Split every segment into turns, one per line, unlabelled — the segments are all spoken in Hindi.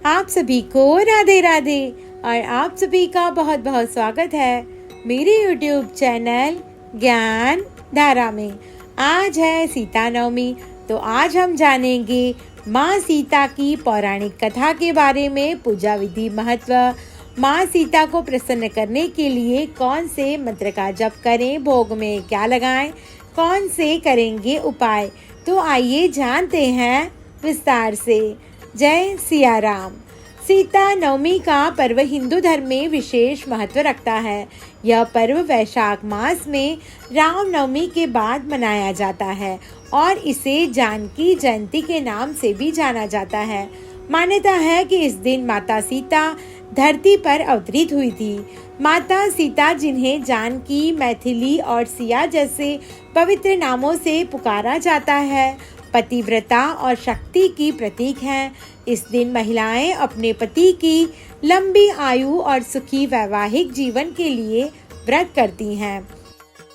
आप सभी को राधे राधे और आप सभी का बहुत बहुत स्वागत है मेरे YouTube चैनल ज्ञान धारा में। आज है सीता नवमी, तो आज हम जानेंगे माँ सीता की पौराणिक कथा के बारे में, पूजा विधि, महत्व, माँ सीता को प्रसन्न करने के लिए कौन से मंत्र का जप करें, भोग में क्या लगाएं, कौन से करेंगे उपाय। तो आइए जानते हैं विस्तार से। जय सिया राम। सीता नवमी का पर्व हिंदू धर्म में विशेष महत्व रखता है। यह पर्व वैशाख मास में राम नवमी के बाद मनाया जाता है और इसे जानकी जयंती के नाम से भी जाना जाता है। मान्यता है कि इस दिन माता सीता धरती पर अवतरित हुई थी। माता सीता, जिन्हें जानकी, मैथिली और सिया जैसे पवित्र नामों से पुकारा जाता है, पतिव्रता और शक्ति की प्रतीक हैं। इस दिन महिलाएं अपने पति की लंबी आयु और सुखी वैवाहिक जीवन के लिए व्रत करती हैं।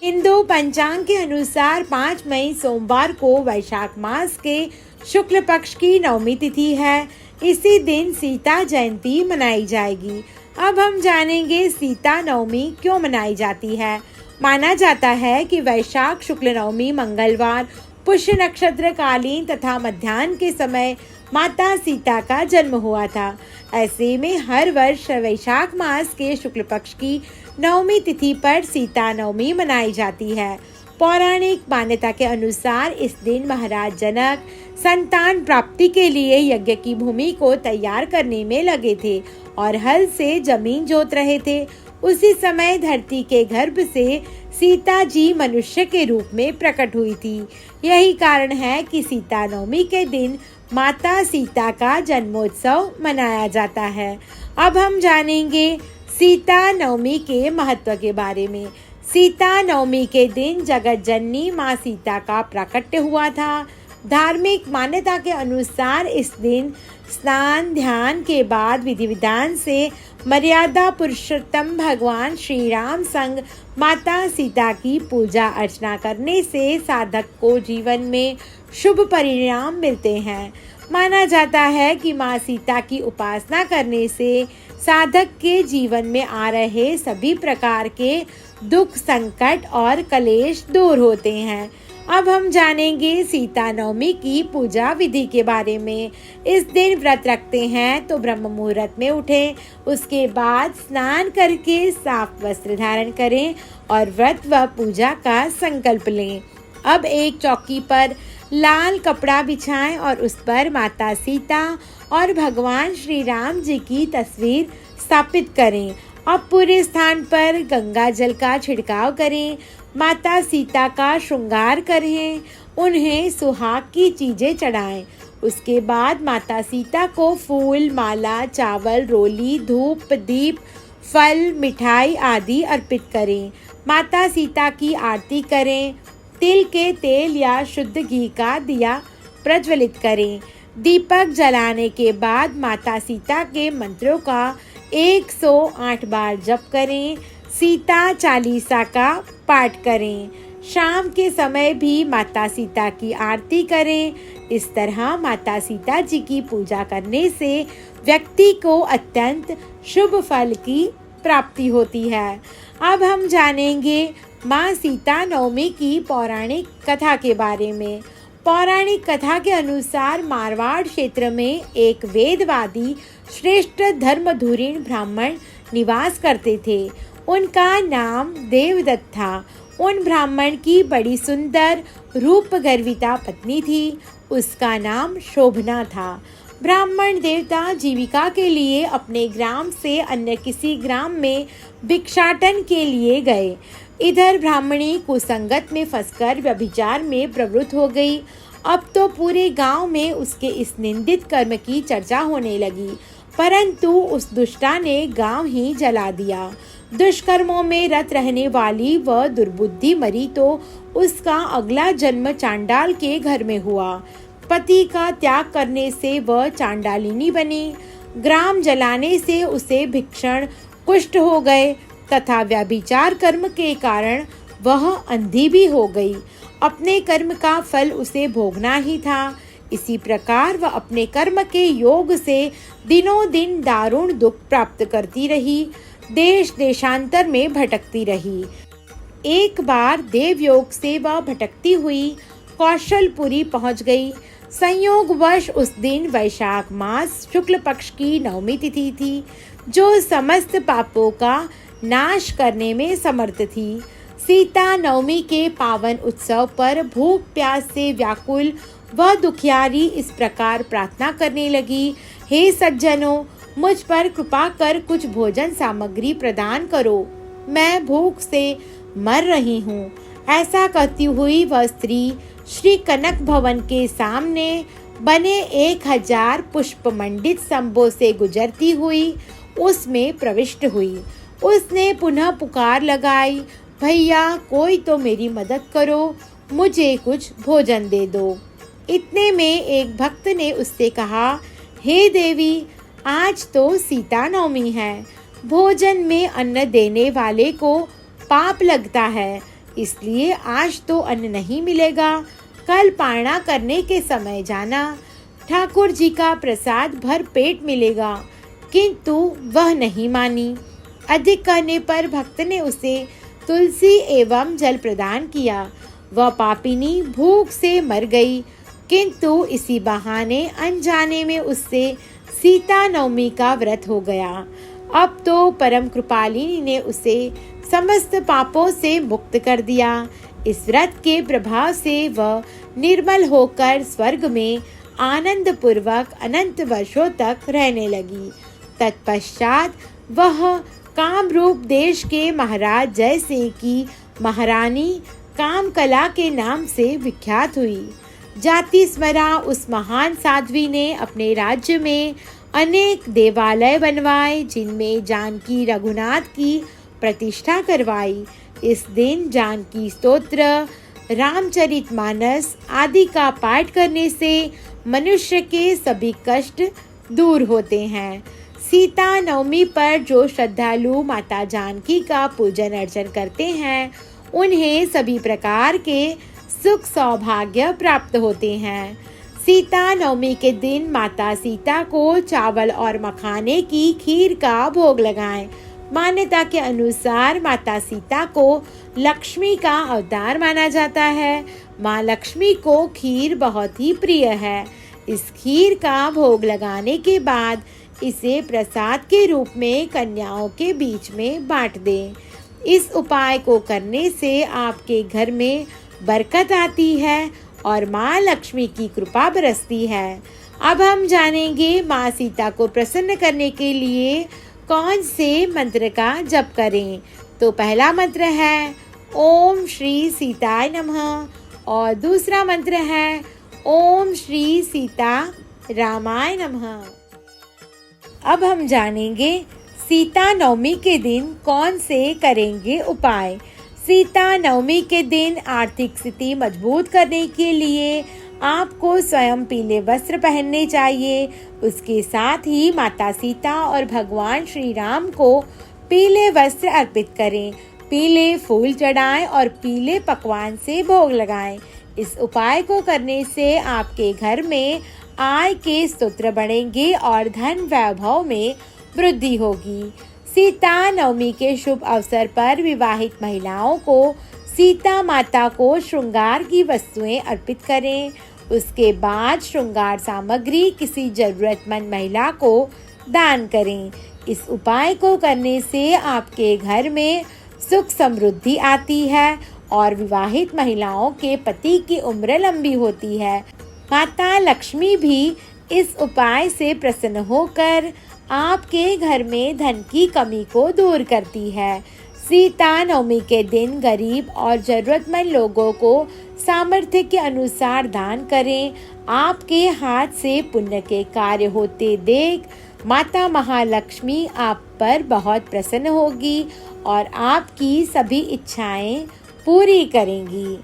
हिंदू पंचांग के अनुसार 5 मई सोमवार को वैशाख मास के शुक्ल पक्ष की नवमी तिथि है। इसी दिन सीता जयंती मनाई जाएगी। अब हम जानेंगे सीता नवमी क्यों मनाई जाती है। माना जाता है कि वैशाख शुक्ल नवमी मंगलवार पुष्य नक्षत्र कालीन तथा मध्याह्न के समय माता सीता का जन्म हुआ था। ऐसे में हर वर्ष वैशाख मास के शुक्ल पक्ष की नवमी तिथि पर सीता नवमी मनाई जाती है। पौराणिक मान्यता के अनुसार इस दिन महाराज जनक संतान प्राप्ति के लिए यज्ञ की भूमि को तैयार करने में लगे थे और हल से जमीन जोत रहे थे। उसी समय धरती के गर्भ से सीता जी मनुष्य के रूप में प्रकट हुई थी। यही कारण है कि सीता नवमी के दिन माता सीता का जन्मोत्सव मनाया जाता है। अब हम जानेंगे सीता नवमी के महत्व के बारे में। सीता नवमी के दिन जगत जननी माँ सीता का प्राकट्य हुआ था। धार्मिक मान्यता के अनुसार इस दिन स्नान ध्यान के बाद विधि विधान से मर्यादा पुरुषोत्तम भगवान श्री राम संग माता सीता की पूजा अर्चना करने से साधक को जीवन में शुभ परिणाम मिलते हैं। माना जाता है कि माँ सीता की उपासना करने से साधक के जीवन में आ रहे सभी प्रकार के दुख, संकट और कलेश दूर होते हैं। अब हम जानेंगे सीता नवमी की पूजा विधि के बारे में। इस दिन व्रत रखते हैं तो ब्रह्म मुहूर्त में उठें, उसके बाद स्नान करके साफ वस्त्र धारण करें और व्रत व पूजा का संकल्प लें। अब एक चौकी पर लाल कपड़ा बिछाएं और उस पर माता सीता और भगवान श्री राम जी की तस्वीर स्थापित करें। अब पूरे स्थान पर गंगा जल का छिड़काव करें, माता सीता का श्रृंगार करें, उन्हें सुहाग की चीजें चढ़ाएं। उसके बाद माता सीता को फूल, माला, चावल, रोली, धूप, दीप, फल, मिठाई आदि अर्पित करें। माता सीता की आरती करें। तिल के तेल या शुद्ध घी का दिया प्रज्वलित करें। दीपक जलाने के बाद माता सीता के मंत्रों का 108 बार जप करें। सीता चालीसा का पाठ करें। शाम के समय भी माता सीता की आरती करें। इस तरह माता सीता जी की पूजा करने से व्यक्ति को अत्यंत शुभ फल की प्राप्ति होती है। अब हम जानेंगे माँ सीता नवमी की पौराणिक कथा के बारे में। पौराणिक कथा के अनुसार मारवाड़ क्षेत्र में एक वेदवादी श्रेष्ठ धर्मधुरीण ब्राह्मण निवास करते थे। उनका नाम देवदत्त था। उन ब्राह्मण की बड़ी सुंदर रूप गर्विता पत्नी थी। उसका नाम शोभना था। ब्राह्मण देवता जीविका के लिए अपने ग्राम से अन्य किसी ग्राम में भिक्षाटन के लिए गए। इधर ब्राह्मणी कुसंगत में फंसकर व्यभिचार में प्रवृत्त हो गई। अब तो पूरे गांव में उसके इस निंदित कर्म की चर्चा होने लगी, परंतु उस दुष्टा ने गांव ही जला दिया। दुष्कर्मों में रत रहने वाली वह दुर्बुद्धि मरी तो उसका अगला जन्म चांडाल के घर में हुआ। पति का त्याग करने से वह चांडालिनी बनी। ग्राम जलाने से उसे भीषण कुष्ठ हो गए तथा व्यभिचार कर्म के कारण वह अंधी भी हो गई। अपने कर्म का फल उसे भोगना ही था। इसी प्रकार वह अपने कर्म के योग से दिनों दिन दारुण दुख प्राप्त करती रही, देश देशांतर में भटकती रही। एक बार देवयोग से वह भटकती हुई कौशलपुरी पहुंच गई। संयोगवश उस दिन वैशाख मास शुक्ल पक्ष की नवमी तिथि थी, जो समस्त पापों का नाश करने में समर्थ थी। सीता नवमी के पावन उत्सव पर भूख प्यास से व्याकुल वह दुखियारी इस प्रकार प्रार्थना करने लगी, हे सज्जनों, मुझ पर कृपा कर कुछ भोजन सामग्री प्रदान करो, मैं भूख से मर रही हूँ। ऐसा कहती हुई वह स्त्री श्री कनक भवन के सामने बने 1000 पुष्प मंडित स्तंभों से गुजरती हुई उसमें प्रविष्ट हुई। उसने पुनः पुकार लगाई, भैया कोई तो मेरी मदद करो, मुझे कुछ भोजन दे दो। इतने में एक भक्त ने उससे कहा, हे देवी, आज तो सीता नवमी है, भोजन में अन्न देने वाले को पाप लगता है, इसलिए आज तो अन्न नहीं मिलेगा, कल पारणा करने के समय जाना, ठाकुर जी का प्रसाद भर पेट मिलेगा। किंतु वह नहीं मानी। अधिक कहने पर भक्त ने उसे तुलसी एवं जल प्रदान किया। वह पापिनी भूख से मर गई, किंतु इसी बहाने अनजाने में उससे सीता नवमी का व्रत हो गया। अब तो परम कृपालिनी ने उसे समस्त पापों से मुक्त कर दिया। इस व्रत के प्रभाव से वह निर्मल होकर स्वर्ग में आनंद पूर्वक अनंत वर्षों तक रहने लगी। तत्पश्चात वह कामरूप देश के महाराज जय सिंह की महारानी कामकला के नाम से विख्यात हुई। जाति स्मरा उस महान साध्वी ने अपने राज्य में अनेक देवालय बनवाए, जिनमें जानकी रघुनाथ की प्रतिष्ठा करवाई। इस दिन जानकी स्तोत्र, रामचरितमानस आदि का पाठ करने से मनुष्य के सभी कष्ट दूर होते हैं। सीता नवमी पर जो श्रद्धालु माता जानकी का पूजन अर्चन करते हैं, उन्हें सभी प्रकार के सुख सौभाग्य प्राप्त होते हैं। सीता नवमी के दिन माता सीता को चावल और मखाने की खीर का भोग लगाएं। मान्यता के अनुसार माता सीता को लक्ष्मी का अवतार माना जाता है। माँ लक्ष्मी को खीर बहुत ही प्रिय है। इस खीर का भोग लगाने के बाद इसे प्रसाद के रूप में कन्याओं के बीच में बांट दें। इस उपाय को करने से आपके घर में बरकत आती है और माँ लक्ष्मी की कृपा बरसती है। अब हम जानेंगे माँ सीता को प्रसन्न करने के लिए कौन से मंत्र का जप करें। तो पहला मंत्र है ओम श्री सीताय नमः और दूसरा मंत्र है ओम श्री सीता रामाय नमः। अब हम जानेंगे सीता नवमी के दिन कौन से करेंगे उपाय। सीता नवमी के दिन आर्थिक स्थिति मजबूत करने के लिए आपको स्वयं पीले वस्त्र पहनने चाहिए। उसके साथ ही माता सीता और भगवान श्री राम को पीले वस्त्र अर्पित करें, पीले फूल चढ़ाएं और पीले पकवान से भोग लगाएं। इस उपाय को करने से आपके घर में आय के स्रोत बढ़ेंगे और धन वैभव में वृद्धि होगी। सीता नवमी के शुभ अवसर पर विवाहित महिलाओं को सीता माता को श्रृंगार की वस्तुएं अर्पित करें। उसके बाद श्रृंगार सामग्री किसी जरूरतमंद महिला को दान करें। इस उपाय को करने से आपके घर में सुख समृद्धि आती है और विवाहित महिलाओं के पति की उम्र लंबी होती है। माता लक्ष्मी भी इस उपाय से प्रसन्न होकर आपके घर में धन की कमी को दूर करती है। सीता नवमी के दिन गरीब और जरूरतमंद लोगों को सामर्थ्य के अनुसार दान करें। आपके हाथ से पुण्य के कार्य होते देख माता महालक्ष्मी आप पर बहुत प्रसन्न होगी और आपकी सभी इच्छाएं पूरी करेंगी।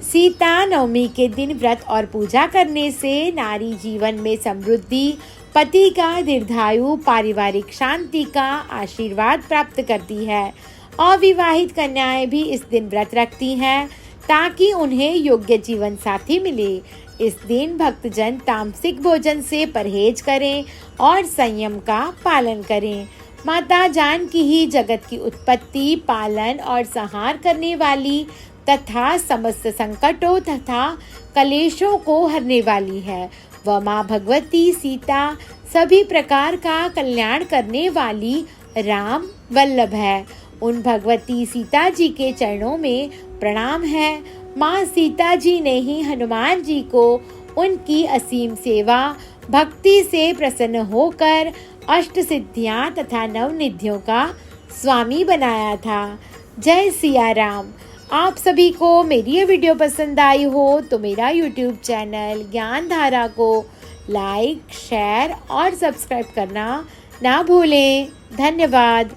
सीता नवमी के दिन व्रत और पूजा करने से नारी जीवन में समृद्धि, पति का दीर्घायु, पारिवारिक शांति का आशीर्वाद प्राप्त करती है। अविवाहित कन्याएं भी इस दिन व्रत रखती हैं ताकि उन्हें योग्य जीवन साथी मिले। इस दिन भक्तजन तामसिक भोजन से परहेज करें और संयम का पालन करें। माता जानकी ही जगत की उत्पत्ति, पालन और संहार करने वाली तथा समस्त संकटों तथा कलेशों को हरने वाली है। वह माँ भगवती सीता सभी प्रकार का कल्याण करने वाली राम वल्लभ है। उन भगवती सीता जी के चरणों में प्रणाम है। माँ सीता जी ने ही हनुमान जी को उनकी असीम सेवा भक्ति से प्रसन्न होकर अष्ट सिद्धियां तथा नवनिधियों का स्वामी बनाया था। जय सिया राम। आप सभी को मेरी ये वीडियो पसंद आई हो तो मेरा YouTube चैनल ज्ञान धारा को लाइक, शेयर और सब्सक्राइब करना ना भूलें। धन्यवाद।